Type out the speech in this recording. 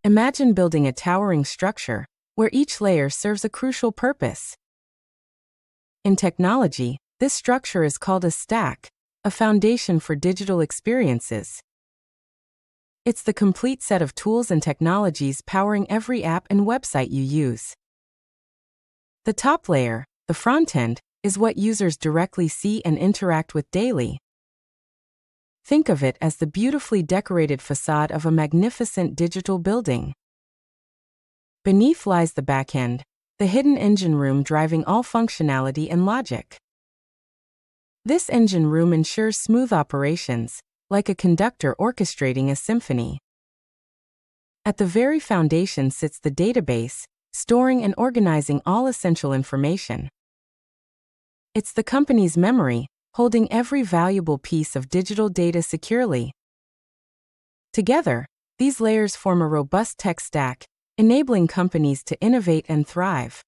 Imagine building a towering structure where each layer serves a crucial purpose. In technology, this structure is called a stack, a foundation for digital experiences. It's the complete set of tools and technologies powering every app and website you use. The top layer, the front end, is what users directly see and interact with daily. Think of it as the beautifully decorated facade of a magnificent digital building. Beneath lies the back end, the hidden engine room driving all functionality and logic. This engine room ensures smooth operations, like a conductor orchestrating a symphony. At the very foundation sits the database, storing and organizing all essential information. It's the company's memory, holding every valuable piece of digital data securely. Together, these layers form a robust tech stack, enabling companies to innovate and thrive.